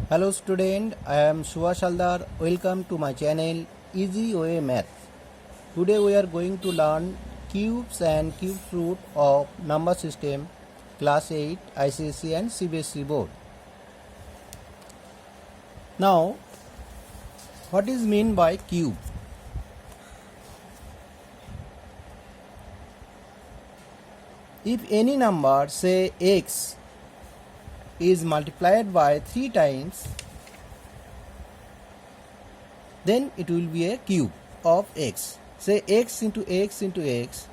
Hello student, I am Subhash Haldar. Welcome to my channel Easy Way Math. Today we are going to learn cubes and cube root of number system class 8 ICSE and CBSE board. Now what is mean by cube? If any number say x is multiplied by 3 times, then it will be a cube of x. Say x into x into x,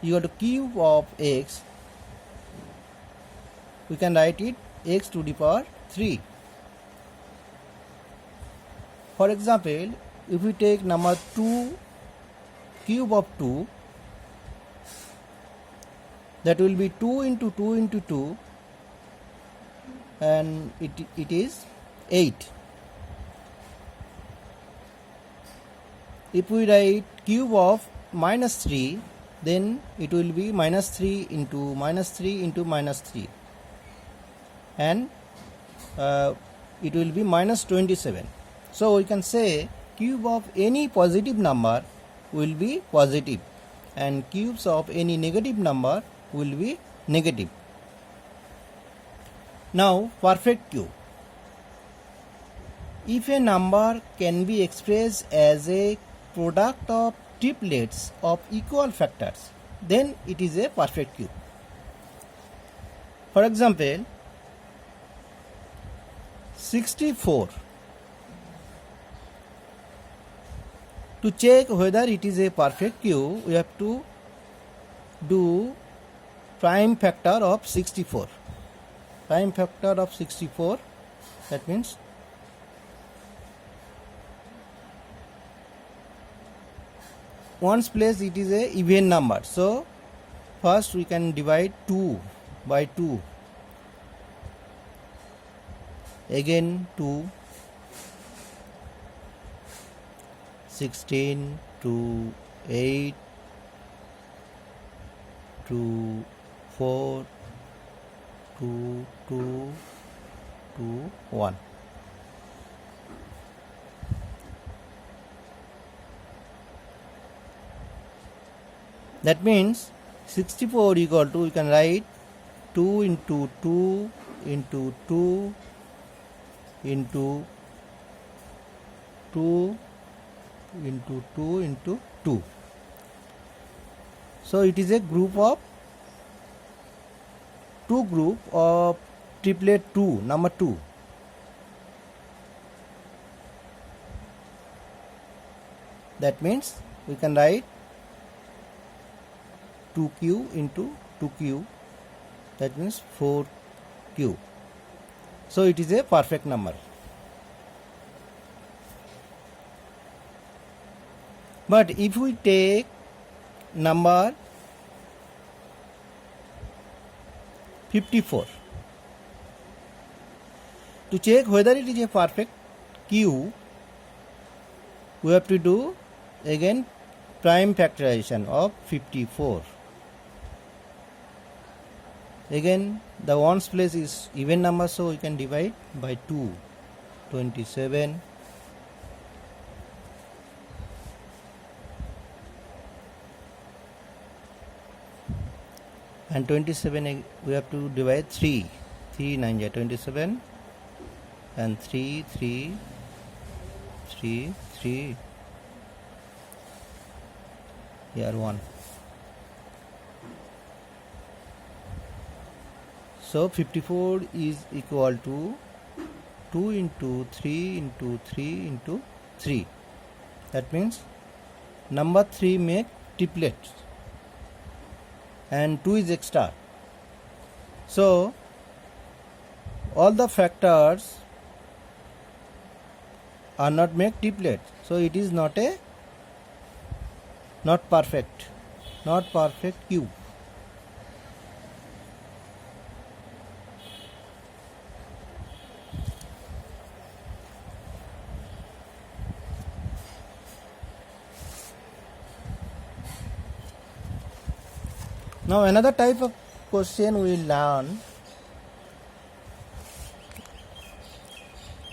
you got a cube of x. We can write it x to the power 3. For example, if we take number 2, cube of 2, that will be 2 into 2 into 2, and it is 8. If we write cube of minus 3, then it will be minus 3 into minus 3 into minus 3, and it will be minus 27. So we can say cube of any positive number will be positive and cubes of any negative number will be negative. Now perfect cube. If a number can be expressed as a product of triplets of equal factors, then it is a perfect cube. For example, 64. To check whether it is a perfect cube, we have to do prime factor of 64. Prime factor of 64, that means ones place it is a even number. So first we can divide 2 by 2, again 2, 16 to 8 to 4 to 2 to 1. That means 64 equal to, we can write 2 into 2 into 2 into 2 into 2 into 2. So it is a group of triplet 2, number 2. That means we can write 2q into 2q, that means 4q. So it is a perfect number. But if we take number 54, to check whether it is a perfect cube, we have to do again prime factorization of 54. Again the ones place is even number, so we can divide by 2, 27. And 27 we have to divide 3, 3 9 27, and 3 3 3 3, here 1. So 54 is equal to 2 into 3 into 3 into 3. That means number 3 make triplets and 2 is extra. So all the factors are not make triplets, so it is not perfect cube. Now another type of question we will learn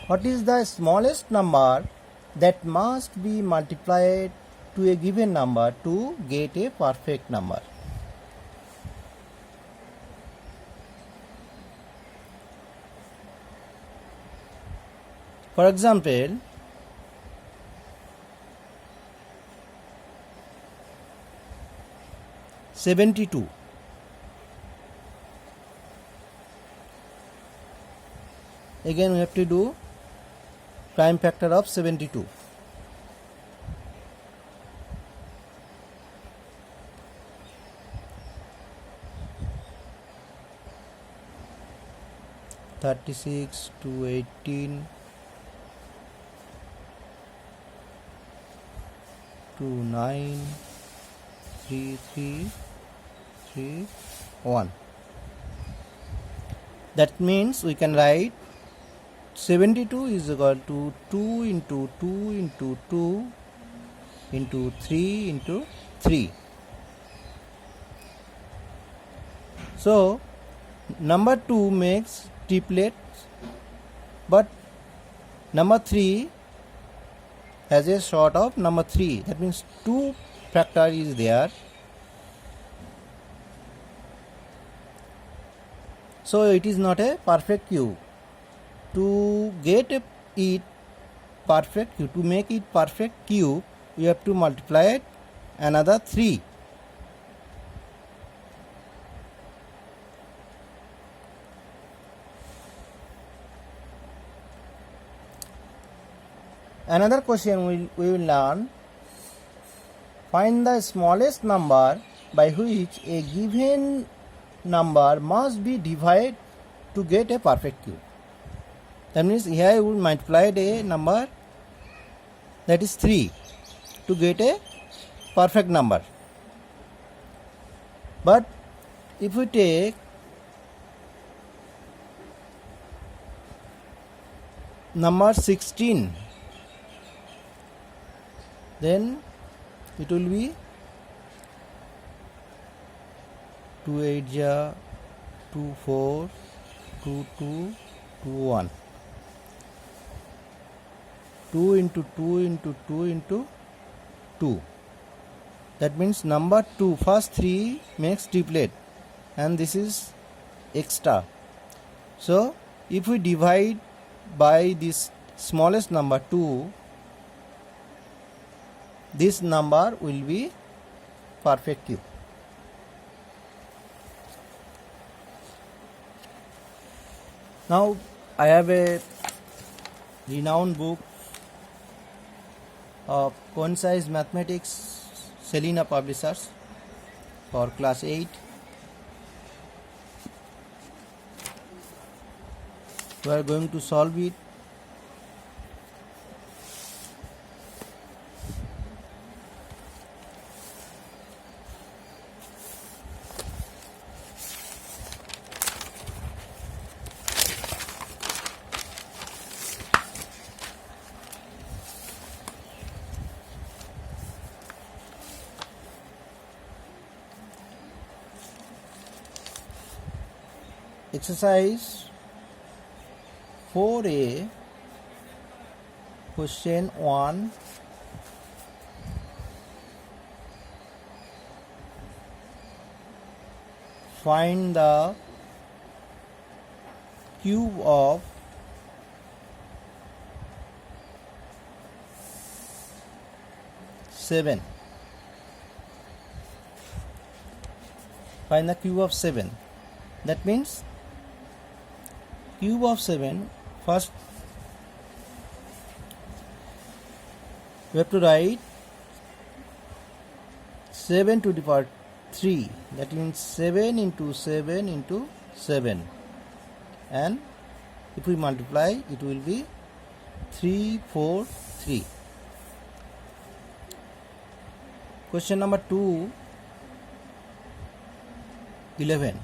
What is the smallest number that must be multiplied to a given number to get a perfect number? For example, "72". Again we have to do prime factor of 72. "36 to 18 to 9 3 3 3 1". That means we can write 72 is equal to 2 into 2 into 2 into 3 into 3. So number 2 makes triplets, but number 3 has a sort of number 3. That means 2 factor is there. So it is not a perfect cube. To get it perfect cube, to make it perfect cube, you have to multiply it another 3. Another question we will learn: find the smallest number by which a given number must be divided to get a perfect cube. That means here we multiplied a number, that is 3, to get a perfect number. But if we take number 16, then it will be 2 8 ja 2 4 2 2 2 1. 2 into 2 into 2 into 2. That means number 2, first 3 makes triplet, and this is extra. So if we divide by this smallest number 2, this number will be perfect cube. Now I have a renowned book of Concise Mathematics, Selina Publishers, for class 8. We are going to solve it. Exercise 4A, question 1. Find the cube of 7. Find the cube of 7. That means cube of 7, first we have to write 7 to the power 3. That means 7 into 7 into 7. And if we multiply, it will be 3 4 3. Question number 2, 11.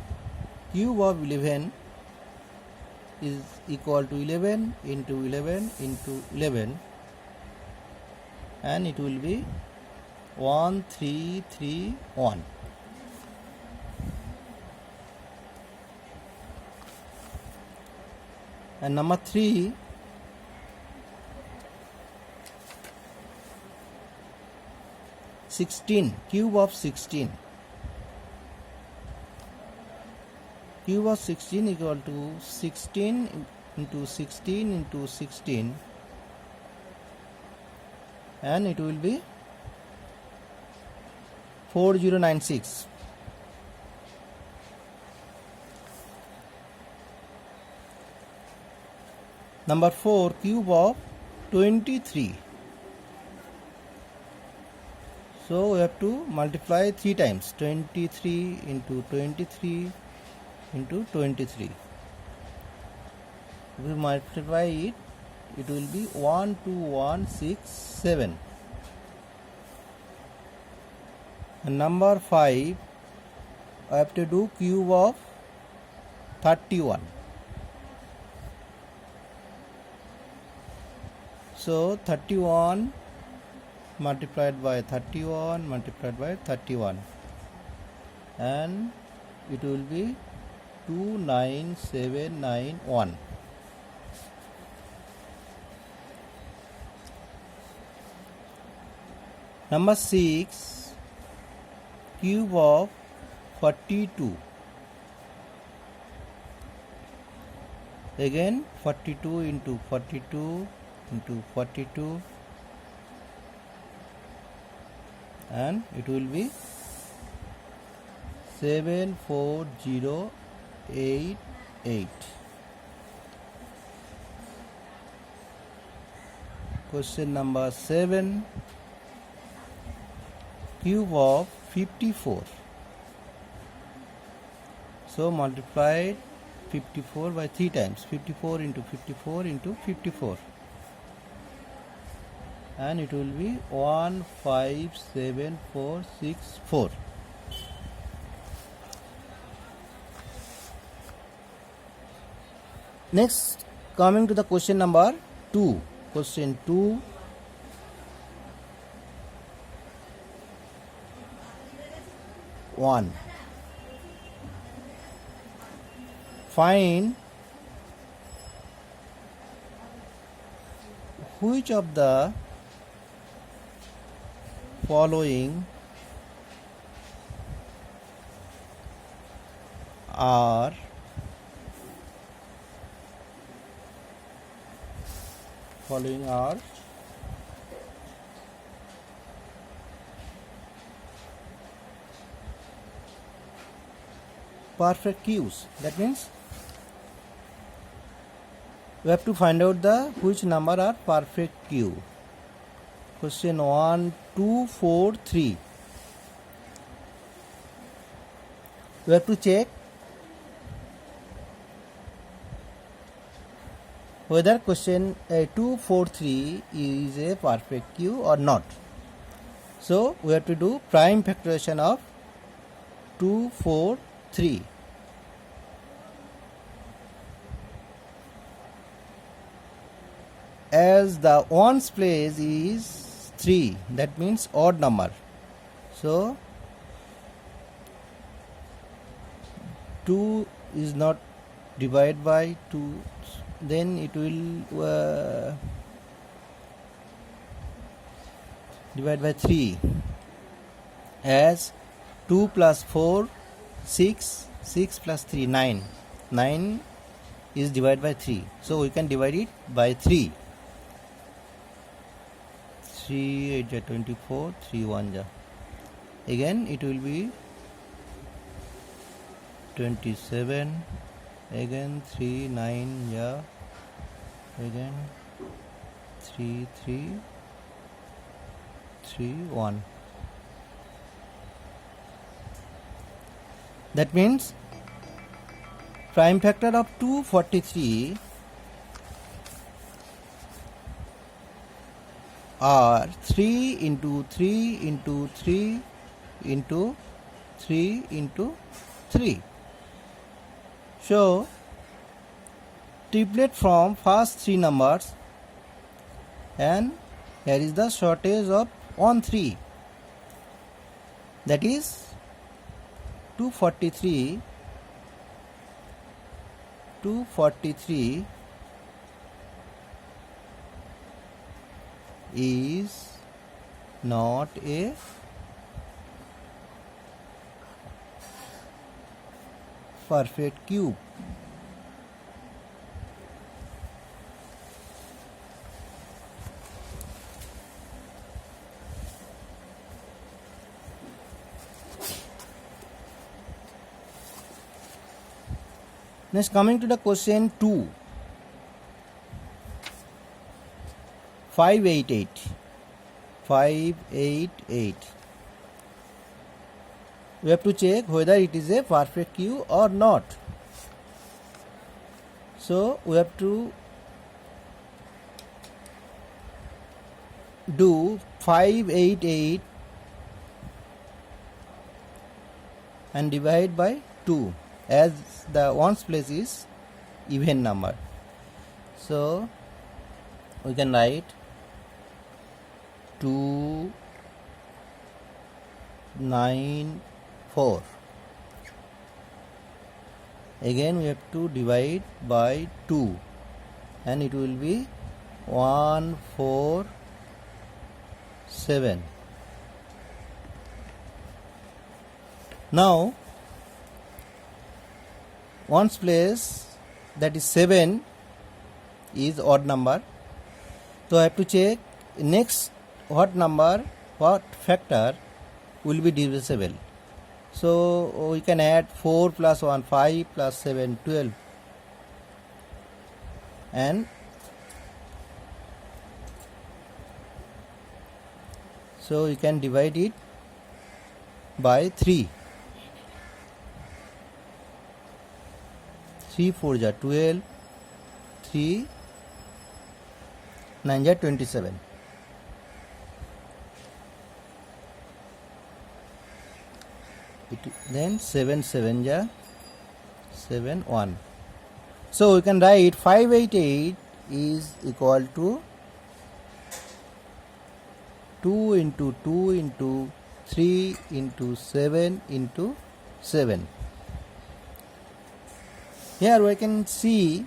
Cube of 11 is equal to 11 into 11 into 11, and it will be 1 3 3 1. And number 3, 16, cube of 16. Cube of 16 equal to 16 into 16 into 16, and it will be 4096. Number 4, cube of 23. So we have to multiply 3 times, 23 into 23 into 23. If we multiply it, it will be 12167. And number 5, I have to do cube of 31. So 31 multiplied by 31 multiplied by 31, and it will be 29791. Number 6, cube of 42. Again 42 into 42 into 42, and it will be 74088. Question number 7, cube of 54. So multiply 54 by 3 times, 54 into 54 into 54, and it will be 157464. Next, coming to the question number 2. Question 2. Find which of the following are perfect cubes. That means we have to find out the which number are perfect cube. Question 1, 2, 4, 3. We have to check whether question 2, 4, 3 is a perfect cube or not. So we have to do prime factorization of 2, 4, 3. As the ones place is 3, that means odd number. So 2 is not divided by 2, then it will divide by 3. As 2 plus 4, 6, 6 plus 3, 9. 9 is divided by 3. So we can divide it by 3. 3 8 ja 24, 3 1 ja. Again it will be 27. Again 3 9 ja. Again 3 3 3 1. That means prime factor of 243 are 3 into 3 into 3 into 3 into 3. So triplet from first 3 numbers, and here is the shortage of 1 3, that is 243 is not a perfect cube. Next, coming to the question 2. 588. 588. We have to check whether it is a perfect cube or not. So we have to do 588 and divide by 2, as the ones place is even number. So we can write 294. Again we have to divide by 2 and it will be 147. Now ones place, that is 7, is odd number. So I have to check next what number, what factor will be divisible. So we can add 4 plus 1 5 plus 7 12, and so we can divide it by 3. 3 4 ja 12, 3 9 ja 27. Then 7 7 ja 7 1. So we can write 588 is equal to 2 into 2 into 3 into 7 into 7. Here we can see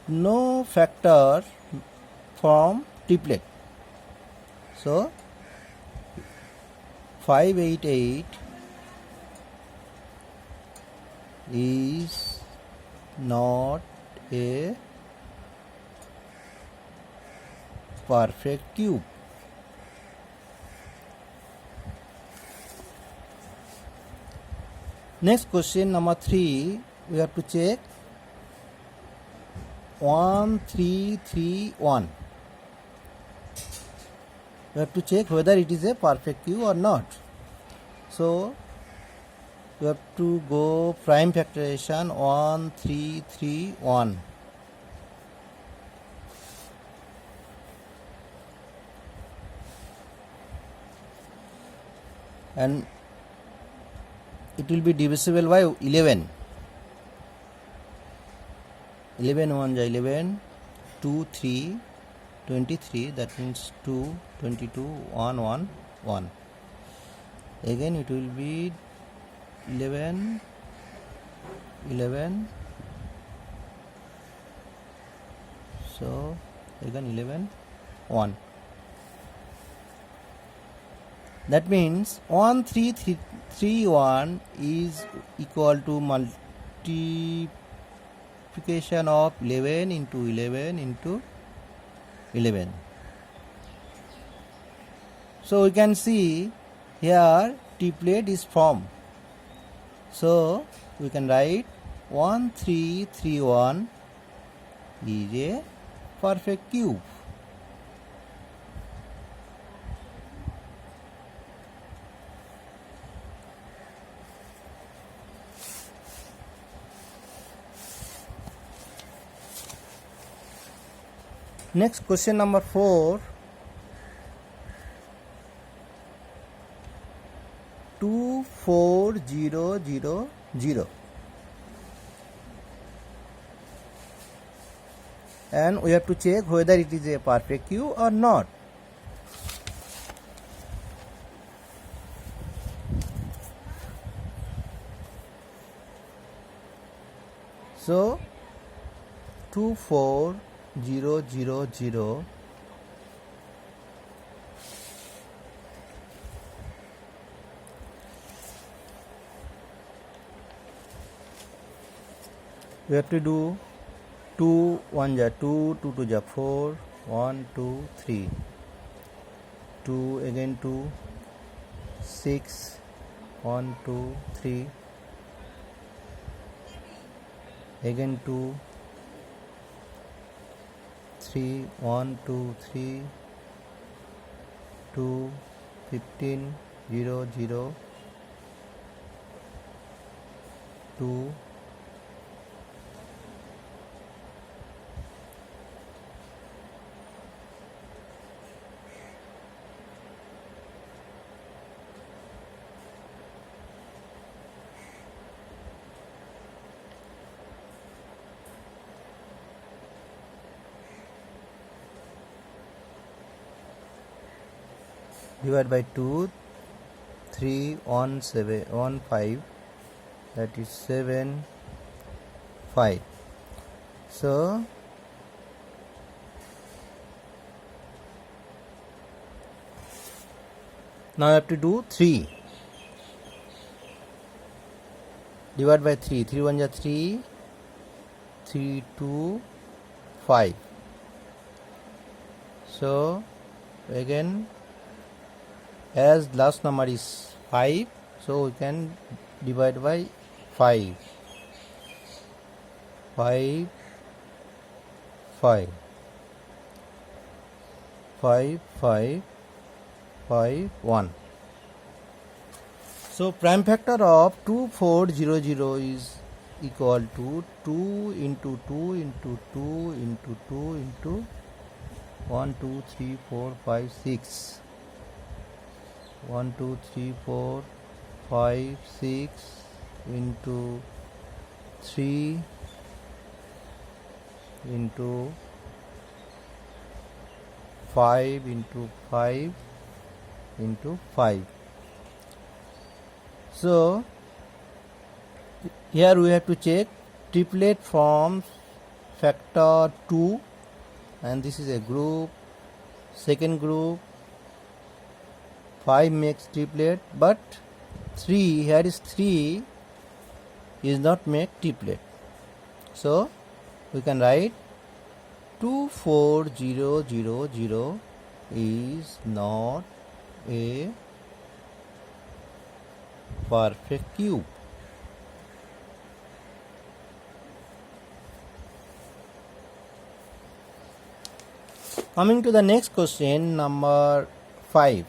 no factor from triplet. So 588 is not a perfect cube. Next question number 3, we have to check 1331. We have to check whether it is a perfect cube or not. So we have to go prime factorization 1331. And it will be divisible by 11. 11 1 ja 11, 2 3 23, that means 2 22 1 1 1. Again it will be 11 11, so again 11 1. That means 1331 is equal to multiplication of 11 into 11 into 11. So we can see here triplet is formed. So we can write 1331 is a perfect cube. Next question number 4. 24000, and we have to check whether it is a perfect cube or not. So 24000 we have to do 2 1 ja 2, 2 2 ja 4, 1 2 3, 2 again 2, 6, 1 2 3, again 2, 3, 1 2 3, 2, 15, 0 0, 2, divide by 2, 3 1 7 1 5, that is 7 5. So now I have to do 3, divide by 3, 3 1 ja 3, 3 2 5. So again, as last number is 5, so we can divide by 5, 5 5, 5 5 5 1. So prime factor of 2400 is equal to 2 into 2 into 2 into 2 into 1 2 3 4 5 6, 1 2 3 4 5 6 into 3 into 5 into 5 into 5. So here we have to check triplet forms factor 2, and this is a group, second group 5 makes triplet, but 3, here is 3 is not make triplet. So we can write 24000 is not a perfect cube. Coming to the next question, number 5.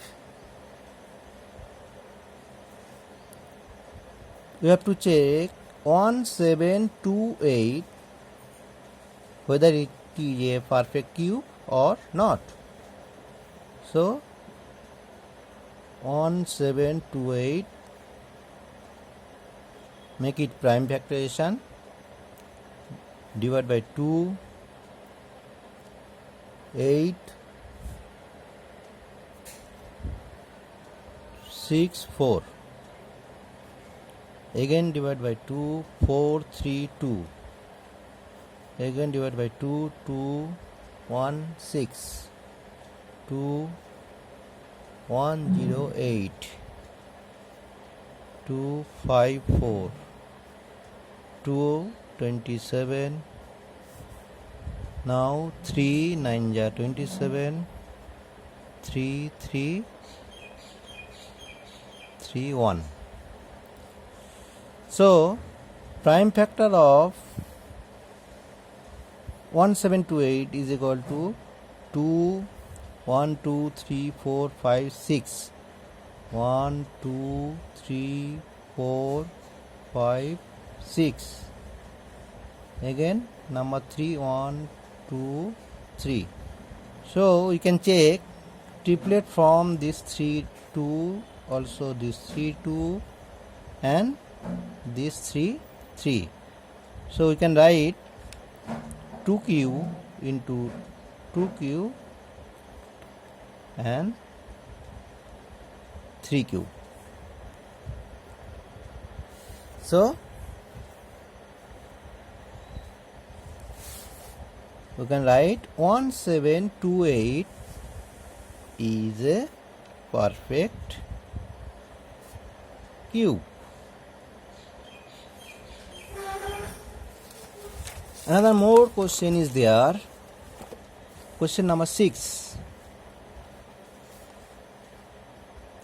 We have to check 1728 whether it is a perfect cube or not. So 1728, make it prime factorization, divide by 2, 8, 6 4, again divide by 2, 4 3 2, again divide by 2, 2 1 6, 2 1 0 8, 2 5 4, 2 27, now 3 9 ja 27, 3 3 3 1. So prime factor of 1728 is equal to 2 1 2 3 4 5 6, 1 2 3 4 5 6, again number 3 1 2 3. So we can check triplet from this 3 2, also this 3 2, and this 3 3. So we can write 2q into 2q and 3q. So we can write 1728 is a perfect cube. Another more question is there. Question number 6.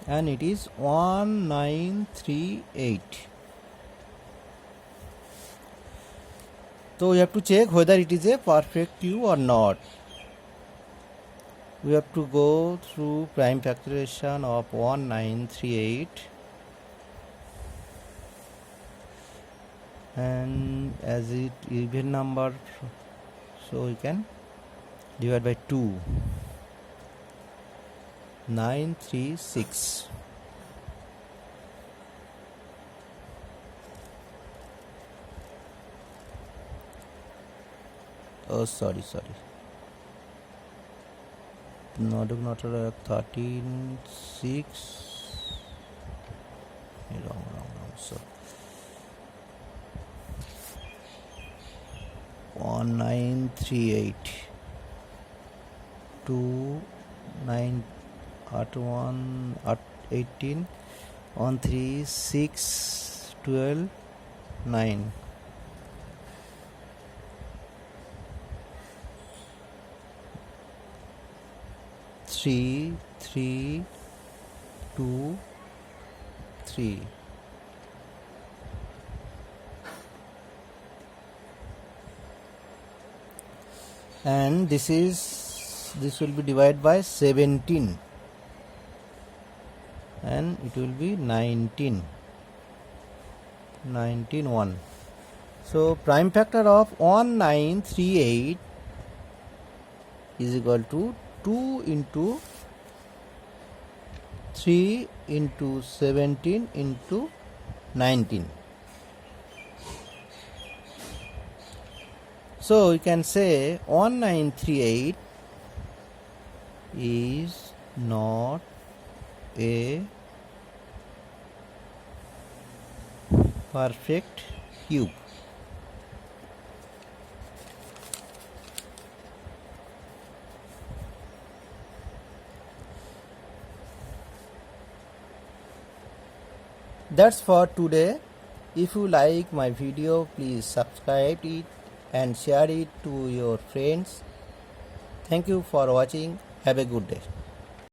And it is 1938. So we have to check whether it is a perfect cube or not. We have to go through prime factorization of 1938, and as it even number, so we can divide by 2. 936. Oh, sorry. Not 13 6. Wrong. So 1938 2 9 at 1 at 18 1 3 6 12 9. Three, 2, 3. And this will be divided by 17, and it will be 19 1. So prime factor of 1938 is equal to 2 into 3 into 17 into 19. So we can say 1938 is not a perfect cube. That's for today. If you like my video, please subscribe it and share it to your friends. Thank you for watching. Have a good day.